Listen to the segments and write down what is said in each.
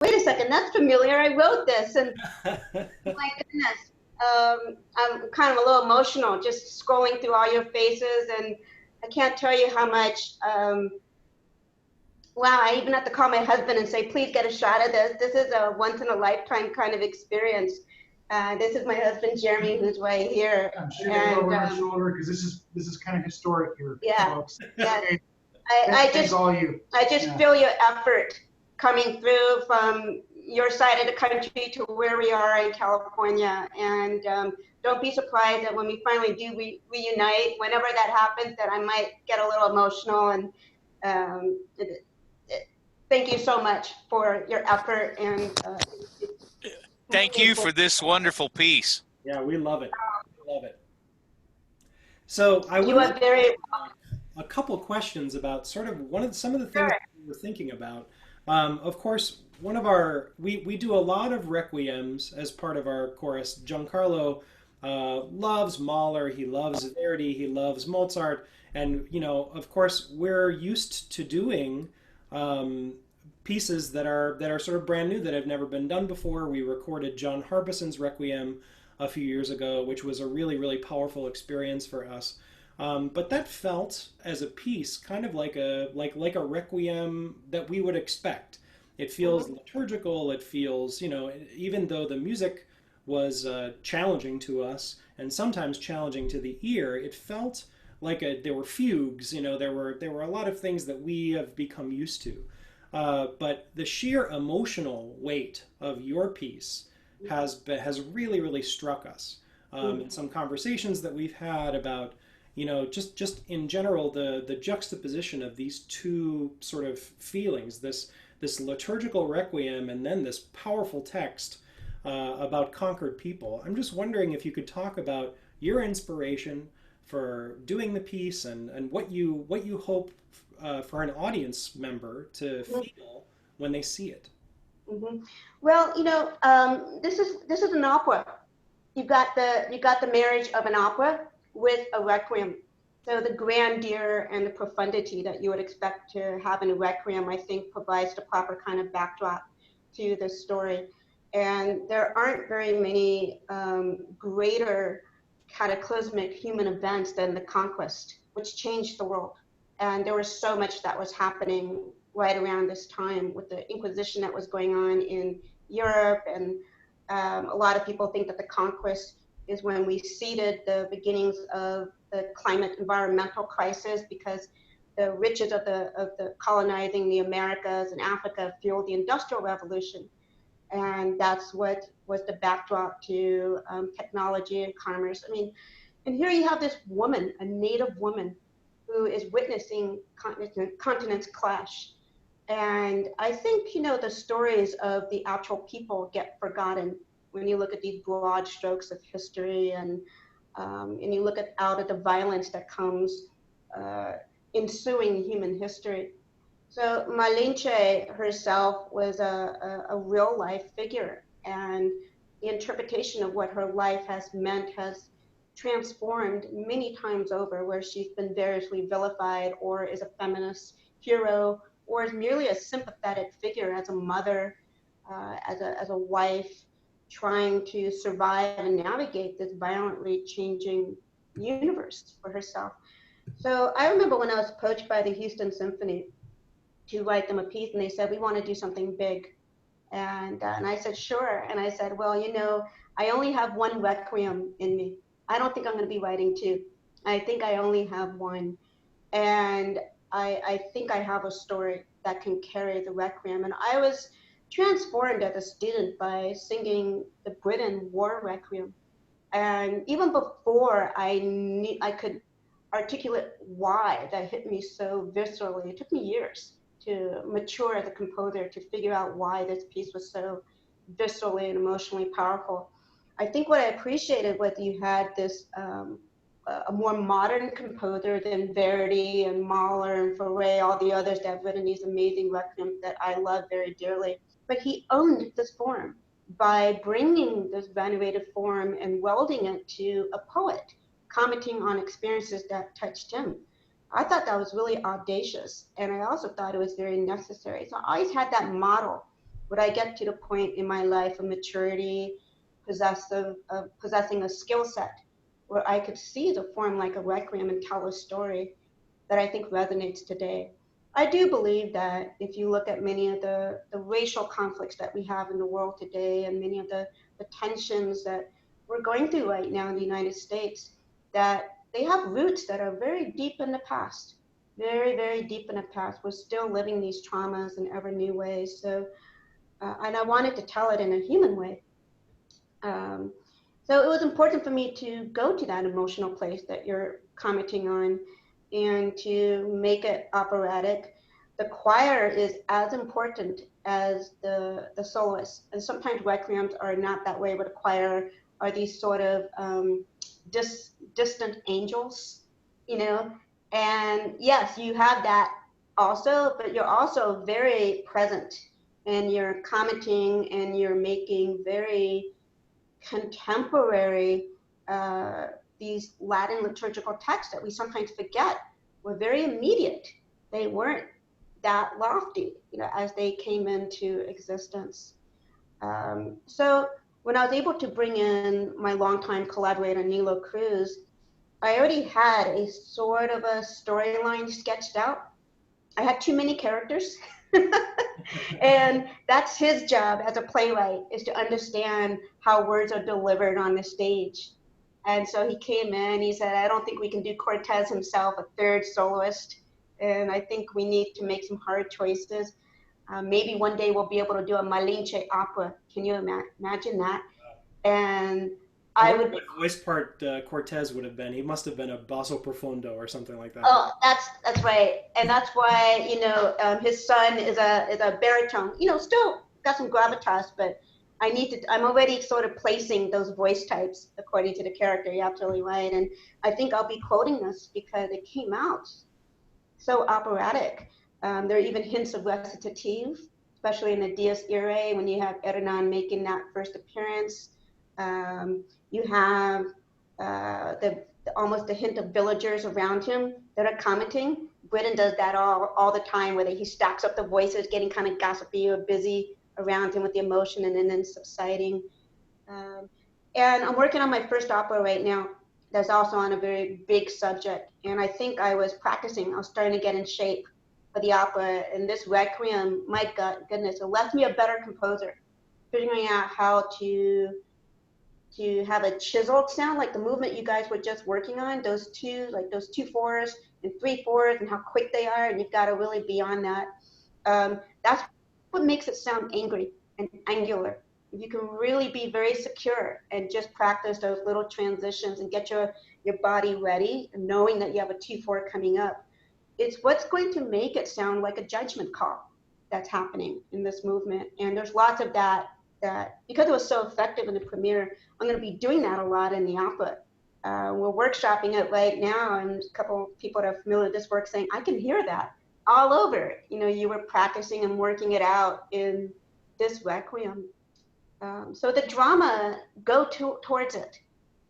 wait a second, that's familiar. I wrote this, and my goodness, I'm kind of a little emotional just scrolling through all your faces, and I can't tell you how much. Wow, I even have to call my husband and say, please get a shot of this. This is a once in a lifetime kind of experience. This is my husband Jeremy, who's right here, I'm sure they and over our shoulder because this is kind of historic here, yeah, folks. yeah. Okay, I thanks just all you. I just Yeah. feel your effort coming through from your side of the country to where we are in California. And don't be surprised that when we finally do reunite, whenever that happens, that I might get a little emotional. And um, it, thank you so much for your effort. And Thank you for this wonderful piece. Yeah, we love it. We love it. So I would you like are very a couple questions about sort of some of the things sure. that we were thinking about. Of course, one of we do a lot of requiems as part of our chorus. Giancarlo loves Mahler, he loves Verdi, he loves Mozart, and of course, we're used to doing pieces that are sort of brand new that have never been done before. We recorded John Harbison's Requiem a few years ago, which was a really, really powerful experience for us. But that felt as a piece kind of like a requiem that we would expect. It feels liturgical. It feels, even though the music was challenging to us and sometimes challenging to the ear, it felt like there were fugues. There were a lot of things that we have become used to. But the sheer emotional weight of your piece has really, really struck us. In some conversations that we've had about just in general, the juxtaposition of these two sort of feelings, this liturgical requiem and then this powerful text about conquered people. I'm just wondering if you could talk about your inspiration for doing the piece and what you hope for an audience member to feel when they see it. Mm-hmm. Well, this is an opera. You got the marriage of an opera with a requiem. So the grandeur and the profundity that you would expect to have in a requiem, I think, provides the proper kind of backdrop to the story. And there aren't very many greater cataclysmic human events than the conquest, which changed the world. And there was so much that was happening right around this time with the Inquisition that was going on in Europe. And a lot of people think that the conquest is when we seeded the beginnings of the climate environmental crisis, because the riches of the colonizing the Americas and Africa fueled the Industrial Revolution. And that's what was the backdrop to technology and commerce. I mean, and here you have this woman, a native woman, who is witnessing continents clash. And I think, the stories of the actual people get forgotten when you look at these broad strokes of history, and you look out at the violence that comes ensuing human history. So Malinche herself was a real life figure, and the interpretation of what her life has meant has transformed many times over, where she's been variously vilified, or is a feminist hero, or is merely a sympathetic figure as a mother, as a wife, trying to survive and navigate this violently changing universe for herself. So I remember when I was approached by the Houston Symphony to write them a piece, and they said, we want to do something big. And I said, sure. And I said, well, I only have one requiem in me. I don't think I'm going to be writing two. I think I only have one. And I think I have a story that can carry the requiem. And I was transformed as a student by singing the Britain War Requiem. And even before I could articulate why that hit me so viscerally, it took me years to mature as a composer, to figure out why this piece was so viscerally and emotionally powerful. I think what I appreciated was you had this a more modern composer than Verdi and Mahler and Fauré, all the others that have written these amazing requiems that I love very dearly. But he owned this form by bringing this venerated form and welding it to a poet, commenting on experiences that touched him. I thought that was really audacious, and I also thought it was very necessary. So I always had that model would I get to the point in my life of maturity, possessing a skill set where I could see the form like a requiem and tell a story that I think resonates today. I do believe that if you look at many of the racial conflicts that we have in the world today and many of the tensions that we're going through right now in the United States, that they have roots that are very deep in the past, very, very deep in the past. We're still living these traumas in ever new ways. So, and I wanted to tell it in a human way. Um, so it was important for me to go to that emotional place that you're commenting on and to make it operatic. The choir is as important as the soloist. And sometimes requiems are not that way, but the choir are these sort of distant angels, you know. And yes, you have that also, but you're also very present and you're commenting and you're making very contemporary, these Latin liturgical texts that we sometimes forget were very immediate. They weren't that lofty, you know, as they came into existence. So when I was able to bring in my longtime collaborator, Nilo Cruz, I already had a sort of a storyline sketched out. I had too many characters. And that's his job as a playwright, is to understand how words are delivered on the stage. And so he came in, he said, I don't think we can do Cortez himself, a third soloist. And I think we need to make some hard choices. Maybe one day we'll be able to do a Malinche opera. Can you imagine that? And I I wonder would. what voice part Cortez would have been. He must have been a basso profundo or something like that. Oh, that's right, and that's why his son is a baritone. You know, still got some gravitas, but I need to. I'm already sort of placing those voice types according to the character. You're absolutely right, and I think I'll be quoting this because it came out so operatic. There are even hints of recitative, especially in the Dies Irae when you have Hernan making that first appearance. You have almost a hint of villagers around him that are commenting. Britain does that all the time, where he stacks up the voices, getting kind of gossipy or busy around him with the emotion and then subsiding. Um, and I'm working on my first opera right now that's also on a very big subject. And I think I was practicing, I was starting to get in shape for the opera. And this Requiem, my goodness, it left me a better composer, figuring out how to have a chiseled sound, like the movement you guys were just working on, those two fours and three fours, and how quick they are, and you've got to really be on that. That's what makes it sound angry and angular. If you can really be very secure and just practice those little transitions and get your body ready, and knowing that you have a 2/4 coming up, it's what's going to make it sound like a judgment call that's happening in this movement. And there's lots of that because it was so effective in the premiere, I'm going to be doing that a lot in the opera. We're workshopping it right now, and a couple of people that are familiar with this work saying, I can hear that all over. You know, you were practicing and working it out in this Requiem. So the drama, towards it.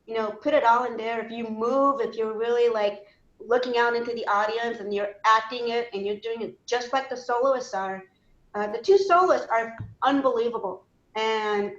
You know, put it all in there. If you move, if you're really like looking out into the audience and you're acting it and you're doing it just like the soloists are. The two soloists are unbelievable, and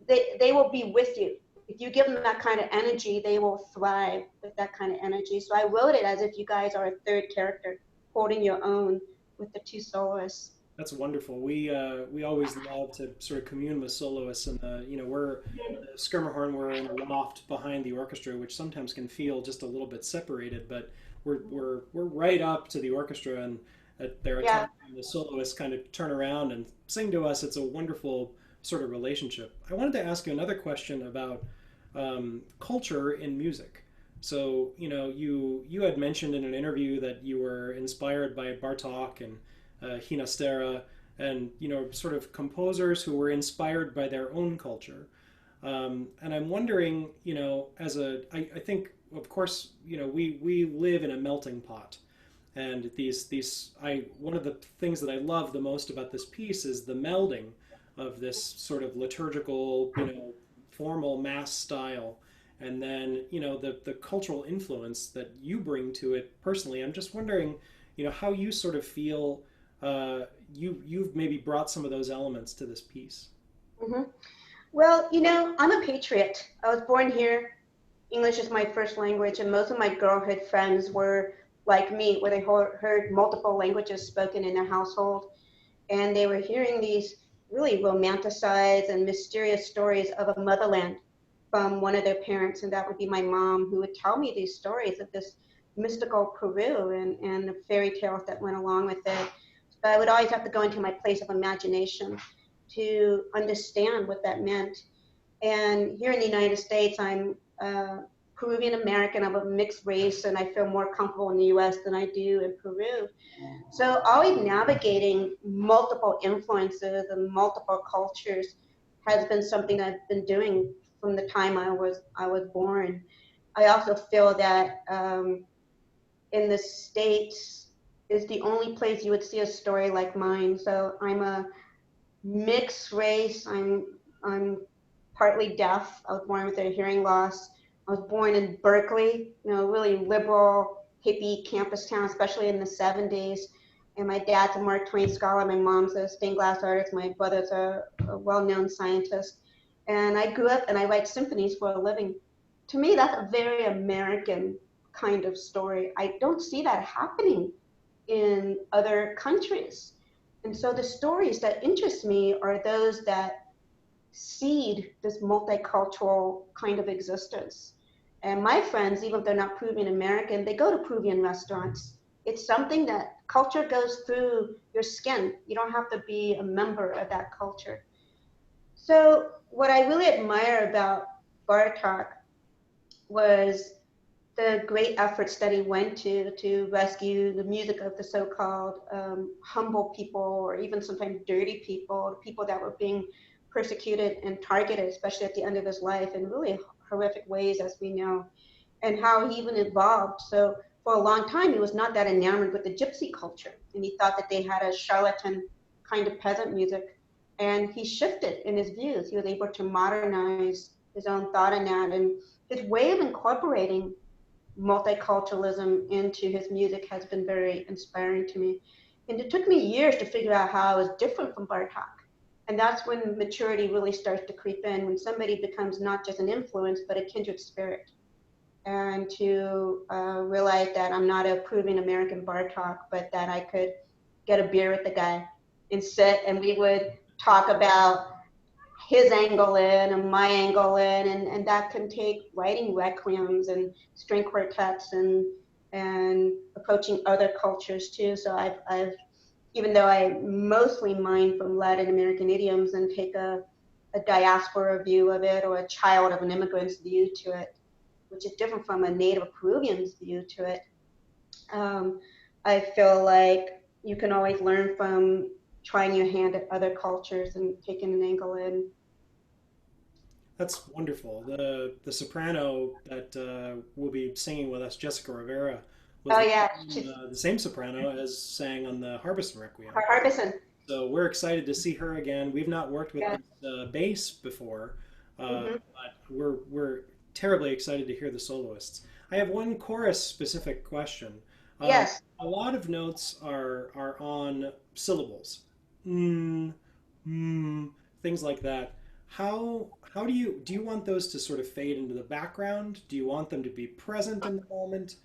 they will be with you. If you give them that kind of energy, they will thrive with that kind of energy. So I wrote it as if you guys are a third character holding your own with the two soloists. That's wonderful. We always love to sort of commune with soloists, and we're the Skirmerhorn. We're in a loft behind the orchestra, which sometimes can feel just a little bit separated, but we're right up to the orchestra, and there are times when the soloists kind of turn around and sing to us. It's a wonderful sort of relationship. I wanted to ask you another question about culture in music. So, you had mentioned in an interview that you were inspired by Bartók and Hinastera, and sort of composers who were inspired by their own culture. And I'm wondering, I think, of course, we live in a melting pot, and one of the things that I love the most about this piece is the melding of this sort of liturgical, formal mass style, and then the cultural influence that you bring to it personally. I'm just wondering, how you sort of feel you've maybe brought some of those elements to this piece. Hmm. Well, I'm a patriot. I was born here. English is my first language, and most of my girlhood friends were like me, where they heard multiple languages spoken in their household, and they were hearing these really romanticized and mysterious stories of a motherland from one of their parents, and that would be my mom, who would tell me these stories of this mystical Peru and the fairy tales that went along with it. But I would always have to go into my place of imagination to understand what that meant. And here in the United States, I'm Peruvian American. I'm a mixed race, and I feel more comfortable in the US than I do in Peru. So always navigating multiple influences and multiple cultures has been something I've been doing from the time I was born. I also feel that in the States is the only place you would see a story like mine. So I'm a mixed race. I'm partly deaf. I was born with a hearing loss. I was born in Berkeley, really liberal, hippie campus town, especially in the 70s. And my dad's a Mark Twain scholar. My mom's a stained glass artist. My brother's a well-known scientist. And I grew up and I write symphonies for a living. To me, that's a very American kind of story. I don't see that happening in other countries. And so the stories that interest me are those that seed this multicultural kind of existence. And my friends, even if they're not Peruvian American, they go to Peruvian restaurants. It's something that culture goes through your skin. You don't have to be a member of that culture. So what I really admire about Bartok was the great efforts that he went to rescue the music of the so-called humble people, or even sometimes dirty people, people that were being persecuted and targeted, especially at the end of his life in really horrific ways, as we know, and how he even evolved. So for a long time, he was not that enamored with the gypsy culture, and he thought that they had a charlatan kind of peasant music. And he shifted in his views. He was able to modernize his own thought in that, and his way of incorporating multiculturalism into his music has been very inspiring to me. And it took me years to figure out how I was different from Bartok. And that's when maturity really starts to creep in, when somebody becomes not just an influence, but a kindred spirit. And to realize that I'm not a Peruvian American Bartok, but that I could get a beer with the guy and sit and we would talk about his angle in and my angle in, and that can take writing requiems and string quartets and approaching other cultures too. So I've even though I mostly mine from Latin American idioms and take a diaspora view of it, or a child of an immigrant's view to it, which is different from a native Peruvian's view to it, I feel like you can always learn from trying your hand at other cultures and taking an angle in. That's wonderful. The soprano that will be singing with us, Jessica Rivera, was Oh yeah, the same soprano as sang on the Harbison Requiem. Harbison. So we're excited to see her again. We've not worked with Yeah. this bass before, Hmm. but we're terribly excited to hear the soloists. I have one chorus specific question. Yes. A lot of notes are on syllables, mm, things like that. How do you want those to sort of fade into the background? Do you want them to be present in the moment?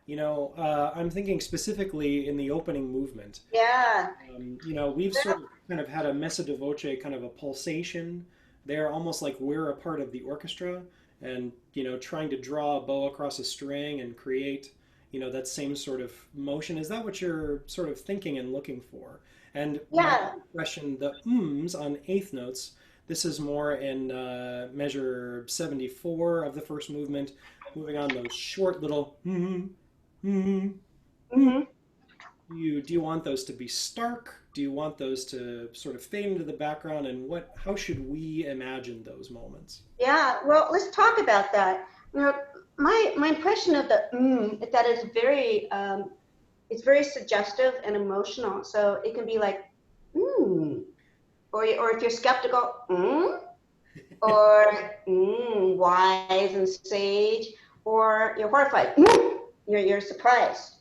I'm thinking specifically in the opening movement. Yeah. We've sort of kind of had a messa di voce, kind of a pulsation there, almost like we're a part of the orchestra, and trying to draw a bow across a string and create that same sort of motion. Is that what you're sort of thinking and looking for? And my Yeah. impression, the ums on eighth notes, this is more in measure 74 of the first movement, moving on those short little mm, Hmm. do you want those to be stark? Do you want those to sort of fade into the background? And how should we imagine those moments? Yeah. Well, let's talk about that. My impression of the is that it's very suggestive and emotional. So it can be like or if you're skeptical, or wise and sage, or you're horrified, you're surprised.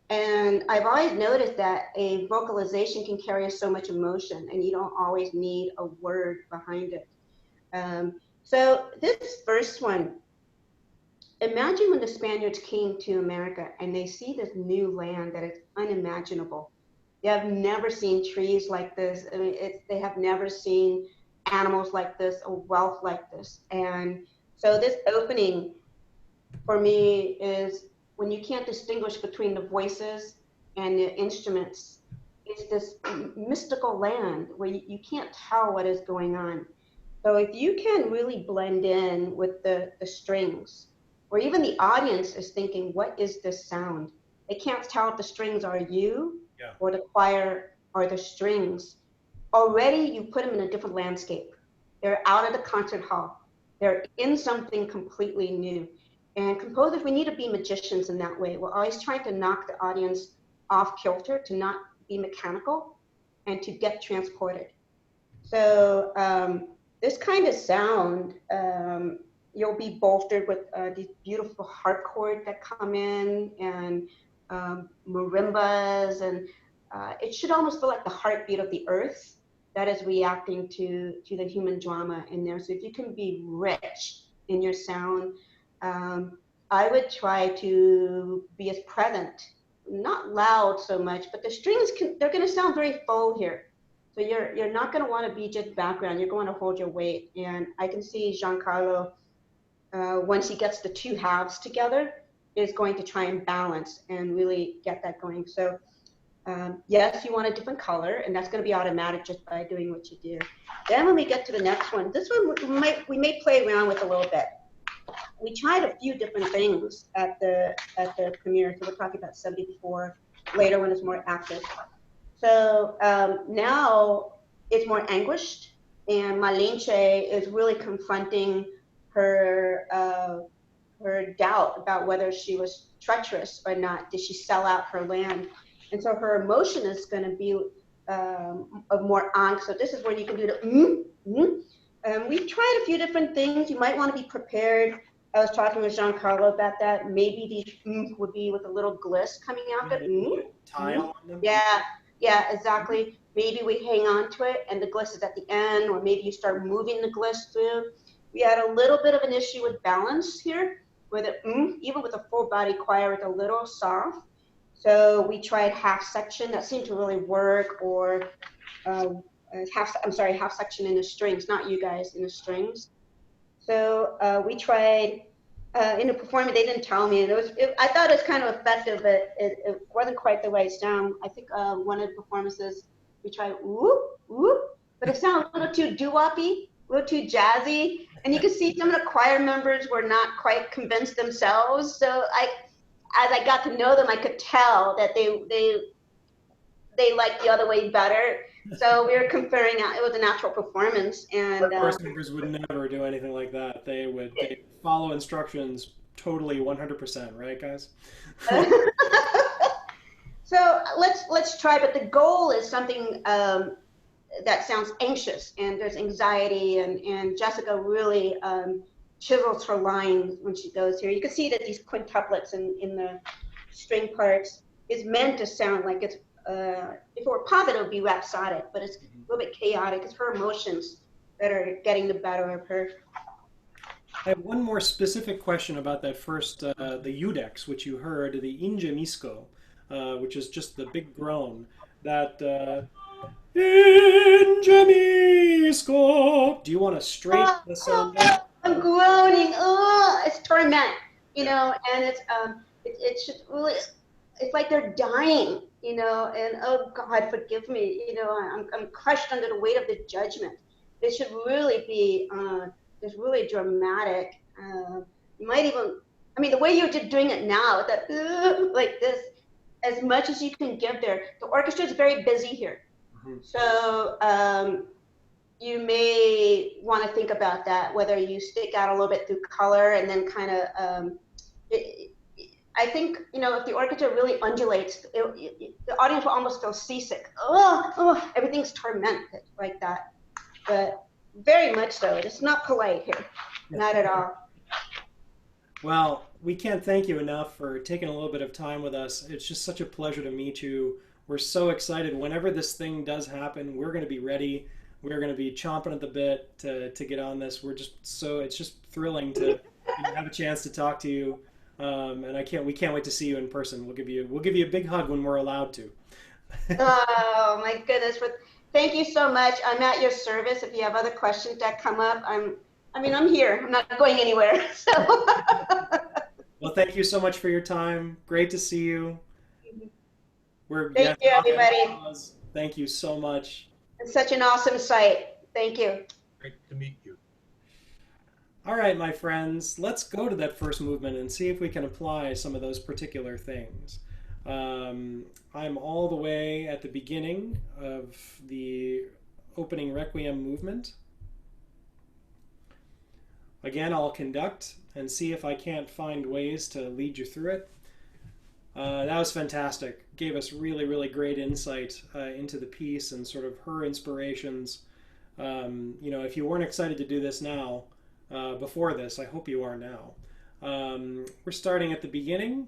And I've always noticed that a vocalization can carry so much emotion, and you don't always need a word behind it. So this first one, imagine when the Spaniards came to America and they see this new land that is unimaginable. They have never seen trees like this. I mean, they have never seen animals like this or wealth like this. And so this opening for me is when you can't distinguish between the voices and the instruments. It's this mystical land where you can't tell what is going on. So if you can really blend in with the strings, or even the audience is thinking, what is this sound? They can't tell if the strings are you or the choir or the strings. Already you put them in a different landscape. They're out of the concert hall. They're in something completely new. And composers, we need to be magicians in that way. We're always trying to knock the audience off kilter, to not be mechanical and to get transported. So this kind of sound, you'll be bolstered with these beautiful harp chords that come in, and marimbas, and it should almost feel like the heartbeat of the earth that is reacting to the human drama in there. So if you can be rich in your sound, I would try to be as present, not loud so much, but the strings they're going to sound very full here. So you're not going to want to be just background. You're going to hold your weight. And I can see Giancarlo, once he gets the two halves together, is going to try and balance and really get that going. So yes, you want a different color, and that's going to be automatic just by doing what you do. Then when we get to the next one, this one we may play around with a little bit. We tried a few different things at the premiere, so we're talking about 74, later when it's more active. So now it's more anguished, and Malinche is really confronting her her doubt about whether she was treacherous or not. Did she sell out her land? And so her emotion is going to be of more angst. So this is where you can do the we've tried a few different things. You might want to be prepared. I was talking with Giancarlo about that. Maybe these would be with a little gliss coming out. Tile on them. Yeah, exactly. Maybe we hang on to it and the gliss is at the end, or maybe you start moving the gliss through. We had a little bit of an issue with balance here, with it, even with a full body choir, it's a little soft. So we tried half section. That seemed to really work, or half section in the strings, not you guys, in the strings. So we tried in the performance. They didn't tell me, and I thought it was kind of effective, but it wasn't quite the right sound. I think one of the performances we tried whoop whoop, but it sounded a little too doo-woppy, a little too jazzy, and you could see some of the choir members were not quite convinced themselves. So as I got to know them, I could tell that they liked the other way better. So we were comparing that. It was a natural performance, and Chorus members would never do anything like that. They follow instructions totally 100%, right, guys? So let's try. But the goal is something that sounds anxious, and there's anxiety, and Jessica really chisels her lines when she goes here. You can see that these quintuplets in the string parts is meant to sound like it's. If it were positive, it would be rhapsodic, but it's a little bit chaotic. It's her emotions that are getting the better of her. I have one more specific question about that first, the Udex, which you heard, the Ingemisco, which is just the big groan. That Ingemisco. Do you want to straighten the sound down? I'm groaning. Oh, it's torment, and it should really. It's like they're dying, and oh God, forgive me, I'm crushed under the weight of the judgment. It should really be just really dramatic. You might even, the way you're just doing it now, that like this, as much as you can give there. The orchestra is very busy here, so you may want to think about that, whether you stick out a little bit through color and then kind of. I think, if the orchestra really undulates, the audience will almost feel seasick. Everything's tormented like that. But very much so. It's not polite here. Not at all. Well, we can't thank you enough for taking a little bit of time with us. It's just such a pleasure to meet you. We're so excited. Whenever this thing does happen, we're going to be ready. We're going to be chomping at the bit to get on this. We're just so it's just thrilling to have a chance to talk to you. And we can't wait to see you in person. We'll give you a big hug when we're allowed to. Oh my goodness! But thank you so much. I'm at your service. If you have other questions that come up, I'm here. I'm not going anywhere. So. Well, thank you so much for your time. Great to see you. Thank you, everybody. Thank you so much. It's such an awesome site. Thank you. Great to meet you. All right, my friends, let's go to that first movement and see if we can apply some of those particular things. I'm all the way at the beginning of the opening Requiem movement. Again, I'll conduct and see if I can't find ways to lead you through it. That was fantastic. Gave us really, really great insight into the piece and sort of her inspirations. If you weren't excited to do this now, before this, I hope you are now. We're starting at the beginning.